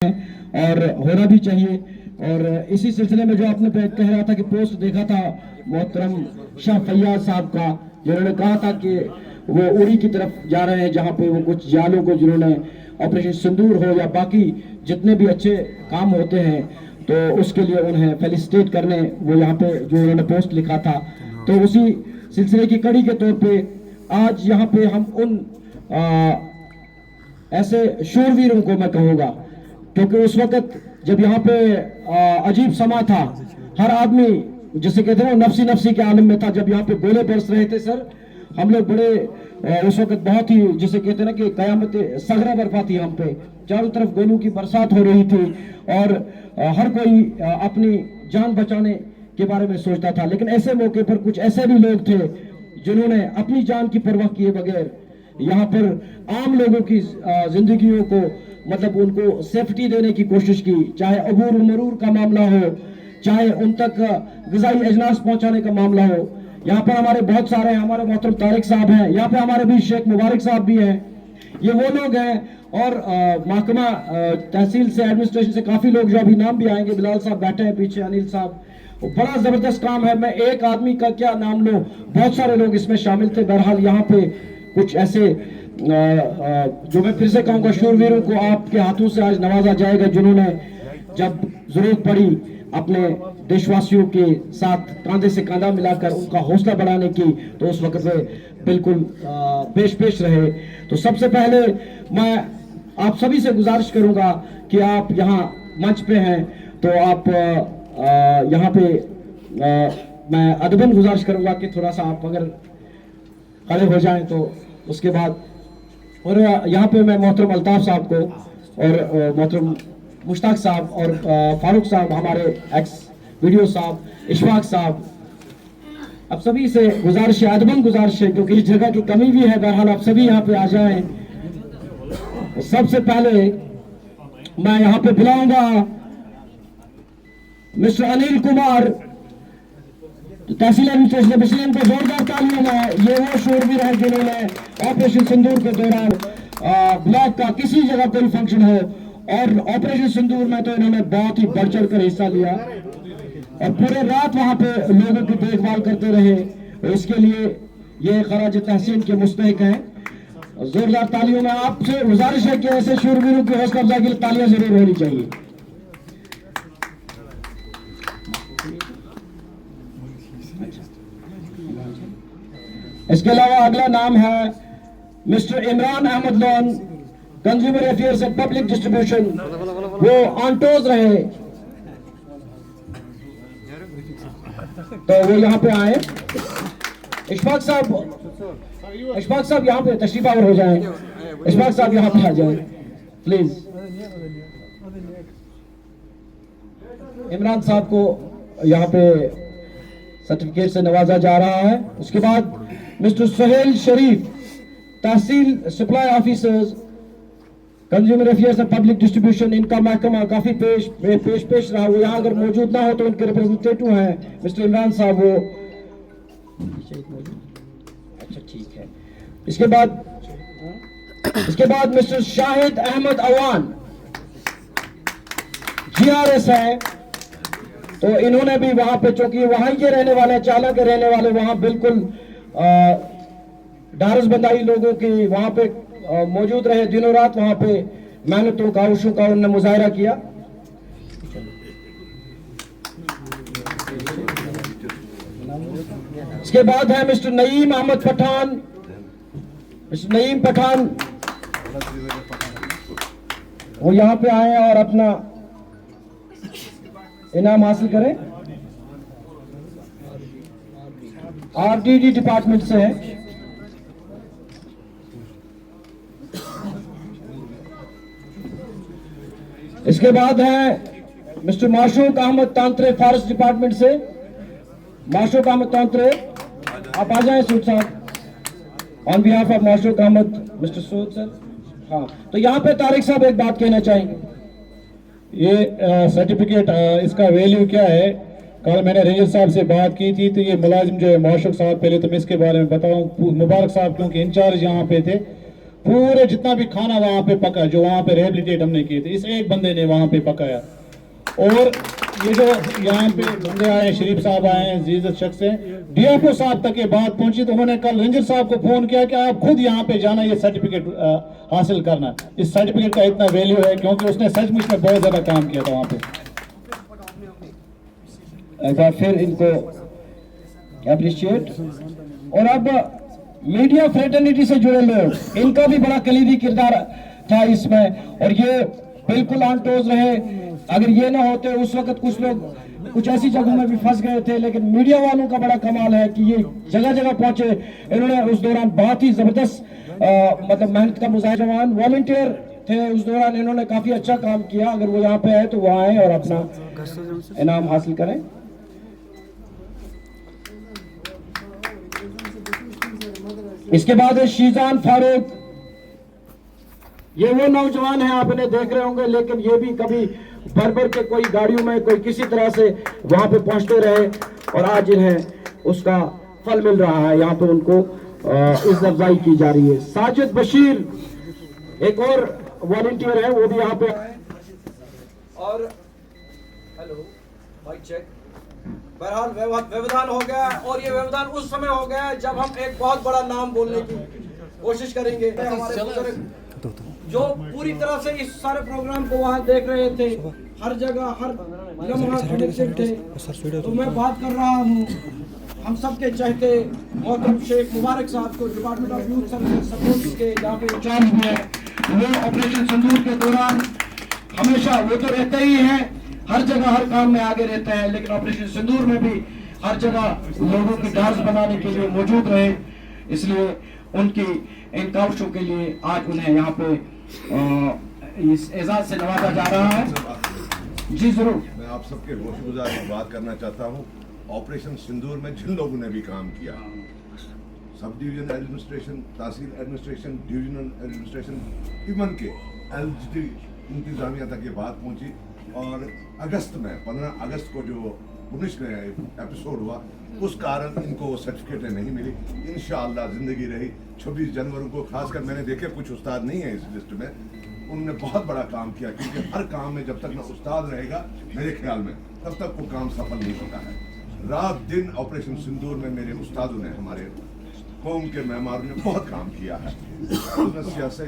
और होना भी चाहिए। और इसी सिलसिले में जो आपने कह रहा था कि पोस्ट देखा था मोहतरम शाह फैयाज साहब का, जिन्होंने कहा था कि वो उड़ी की तरफ जा रहे हैं, जहां पे वो कुछ जालों को जिन्होंने ऑपरेशन सिंदूर हो या बाकी जितने भी अच्छे काम होते हैं तो उसके लिए उन्हें फेलिसिटेट करने वो यहाँ पे जो उन्होंने पोस्ट लिखा था, तो उसी सिलसिले की कड़ी के तौर पे आज यहाँ पे हम उन ऐसे शूरवीरों को मैं कहूँगा, क्योंकि उस वक्त जब यहाँ पे अजीब समा था, हर आदमी जिसे कहते हैं नफसी नफसी के आलम में था। जब यहाँ पे गोले बरस रहे थे सर, हम लोग बड़े उस वक्त बहुत ही जिसे कहते हैं ना कि कयामत सगरा बरपा थी, हम पे चारों तरफ गोलों की बरसात हो रही थी और हर कोई अपनी जान बचाने के बारे में सोचता था। लेकिन ऐसे मौके पर कुछ ऐसे भी लोग थे जिन्होंने अपनी जान की परवाह किए बगैर यहाँ पर आम लोगों की जिंदगियों को मतलब उनको सेफ्टी देने की कोशिश की, चाहे अबूर मरूर का मामला हो, चाहे उन तक ग़िज़ाई अजनास पहुंचाने का मामला हो। यहाँ पर हमारे बहुत सारे हमारे मोहतरम तारिक साहब हैं, यहाँ पे हमारे भी शेख मुबारक साहब भी हैं। ये वो लोग हैं और महकमा तहसील से एडमिनिस्ट्रेशन से काफ़ी लोग जो अभी नाम भी आएंगे, बिलाल साहब बैठे हैं पीछे, अनिल साहब, बड़ा ज़बरदस्त काम है। मैं एक आदमी का क्या नाम लूँ, बहुत सारे लोग इसमें शामिल थे। बहरहाल यहाँ पे कुछ ऐसे जो मैं फिर से कहूँगा शूरवीरों को आपके हाथों से आज नवाजा जाएगा, जिन्होंने जब जरूरत पड़ी अपने देशवासियों के साथ कंधे से कंधा मिलाकर उनका हौसला बढ़ाने की, तो उस वक्त वे बिल्कुल पेश रहे। तो सबसे पहले मैं आप सभी से गुजारिश करूंगा कि आप यहाँ मंच पे हैं तो आप यहाँ पे मैं अदबन गुजारिश करूंगा कि थोड़ा सा आप अगर खड़े हो जाएं तो उसके बाद। और यहाँ पे मैं मोहतरम अल्ताफ साहब को और मोहतरम मुश्ताक साहब और फारूक साहब, हमारे एक्स वीडियो साहब, इशफाक साहब, अब सभी से गुजारिश है, अदबन गुजारिश है, क्योंकि इस जगह की कमी भी है। बहरहाल आप सभी यहाँ पे आ जाएं। सबसे पहले मैं यहाँ पे बुलाऊंगा मिस्टर अनिल कुमार, तहसील एडमिनिस्ट्रेशन को जोरदार तालियों में। ये वो शूरवीर है जिन्होंने ऑपरेशन सिंदूर के दौरान ब्लॉक का किसी जगह कोई फंक्शन हो, और ऑपरेशन सिंदूर में तो इन्होंने बहुत ही बढ़ चढ़ कर हिस्सा लिया और पूरे रात वहां पे लोगों की देखभाल करते रहे। और इसके लिए ये खराज तहसीन के मुस्तहिक हैं। जोरदार तालियों में आपसे गुजारिश है कि ऐसे शूरवीरों की हौसला अफजाई के लिए तालियां जरूर होनी चाहिए। इसके अलावा अगला नाम है mister Imran Ahmad Lone, consumer affairs and public distribution. वो ऑन-टोज रहे तो वो यहाँ पे आए। इशफाक साहब यहाँ पे तशरीफ आवर हो जाएं। इशफाक साहब यहाँ पे आ जाएं प्लीज। इमरान साहब को यहाँ पे सर्टिफिकेट से नवाजा जा रहा है। उसके बाद mister Suhail Sharif, tehsil supply officers, consumer affairs and public distribution, इनका महकमा काफी पेश रहा। वो यहाँ अगर मौजूद ना हो तो उनके रिप्रेजेंटेटिव हैं मिस्टर इमरान साहब, वो अच्छा ठीक है। इसके बाद मिस्टर शाहिद अहमद अवान GRS है, तो इन्होंने भी वहां पे, चूंकि वहां के रहने वाले, चाला के रहने वाले, वहां बिल्कुल डारस बंदाई लोगों की वहां पे मौजूद रहे, दिनों रात वहां पे मेहनतों काविशों का उन्होंने मुजाहिरा किया। इसके बाद है मिस्टर नईम अहमद पठान। मिस्टर नईम पठान वो यहाँ पे आए और अपना इनाम हासिल करें। RDD डिपार्टमेंट से है। इसके बाद है mister Mashooq Ahmad Tantray, forest department से। माशूक अहमद तांत्रे आप आ जाएं Sood sahab, on behalf of Mashooq Ahmad mister Sood sir. हाँ, तो यहाँ पे तारिक साहब एक बात कहना चाहेंगे। ये सर्टिफिकेट इसका वैल्यू क्या है? कल मैंने रेंजर साहब से बात की थी, तो ये मुलाजिम जो है मौशूक साहब, पहले तो मैं इसके बारे में बताऊं। मुबारक साहब क्योंकि इंचार्ज यहाँ पे थे, पूरे जितना भी खाना वहां पे पका जो वहां पे रिहेबिलिटेट हमने किए थे, इस एक बंदे ने वहां पे पकाया। और ये जो यहाँ पे बंदे आए, शरीफ साहब आए हैं, जीजत शख्स हैं, डीएफओ साहब तक ये बात पहुंची तो उन्होंने कल रेंजर साहब को फोन किया कि आप खुद यहाँ पे जाना, ये सर्टिफिकेट हासिल करना। इस सर्टिफिकेट का इतना वैल्यू है क्योंकि उसने सचमुच में बहुत ज्यादा काम किया था वहां पे। एक बार फिर इनको अप्रिशिएट। और अब मीडिया फ्रेटर्निटी से जुड़े लोग, इनका भी बड़ा कलीदी किरदार था इसमें, और ये बिल्कुल ऑन टोज रहे। अगर ये ना होते, उस वक्त कुछ लोग कुछ ऐसी जगहों में भी फंस गए थे, लेकिन मीडिया वालों का बड़ा कमाल है कि ये जगह जगह पहुंचे। इन्होंने उस दौरान बहुत ही जबरदस्त मतलब मेहनत का मुजाहिर, जवान वॉलंटियर थे उस दौरान, इन्होंने काफी अच्छा काम किया। अगर वो यहाँ पे आए तो वो आए और अपना इनाम हासिल करें। इसके बाद है शीजान फारूक। ये वो नौजवान है, आप इन्हें देख रहे होंगे, लेकिन ये भी कभी भर के कोई गाड़ियों में कोई किसी तरह से वहां पे पहुंचते रहे और आज इन्हें उसका फल मिल रहा है। यहाँ पे उनको इज्जत अफजाई की जा रही है। साजिद बशीर एक और वॉलंटियर है, वो भी यहाँ पे आए। और हेलो माइक चेक। बहरहाल व्यवधान हो गया, और ये व्यवधान उस समय हो गया जब हम एक बहुत बड़ा नाम बोलने की कोशिश करेंगे। हमारे बुजुर्ग जो पूरी तरह से इस सारे प्रोग्राम को वहाँ देख रहे थे, हर जगह हर लम्हा कनेक्टेड थे। तो मैं बात कर रहा हूँ हम सब के चहते मोहतरम शेख मुबारक साहब को, department of youth service support के जहाँ पे इंचार्ज हुए। वो ऑपरेशन सिंदूर के दौरान हमेशा, वो तो रहते ही हैं, हर जगह हर काम में आगे रहते हैं, लेकिन ऑपरेशन सिंदूर में भी हर जगह लोगों की ढांस बनाने के लिए मौजूद रहे। इसलिए उनकी इन काविशों के लिए आज उन्हें यहाँ पे इस एजाज से नवाजा जा रहा है। जी जरूर। मैं आप सबके होशगुजार बात करना चाहता हूँ। ऑपरेशन सिंदूर में जिन लोगों ने भी काम किया, सब डिवीजन एडमिनिस्ट्रेशन, तहसील एडमिनिस्ट्रेशन, डिवीजनल एडमिनिस्ट्रेशन, इवन के एलजीडी इंतजामिया तक ये बात पहुंची। और अगस्त में 15 अगस्त को जो पुनिश में एपिसोड हुआ, उस कारण इनको सर्टिफिकेटें नहीं मिली। इंशाअल्लाह जिंदगी रही 26 जनवरी को, खासकर मैंने देखे कुछ उस्ताद नहीं है इस लिस्ट में, उन्होंने बहुत बड़ा काम किया, क्योंकि हर काम में जब तक ना उस्ताद रहेगा मेरे ख्याल में तब तक वो काम सफल नहीं होता है। रात दिन ऑपरेशन सिंदूर में मेरे उस्तादों ने, हमारे कौम के मेहमानों ने बहुत काम किया है। सियासत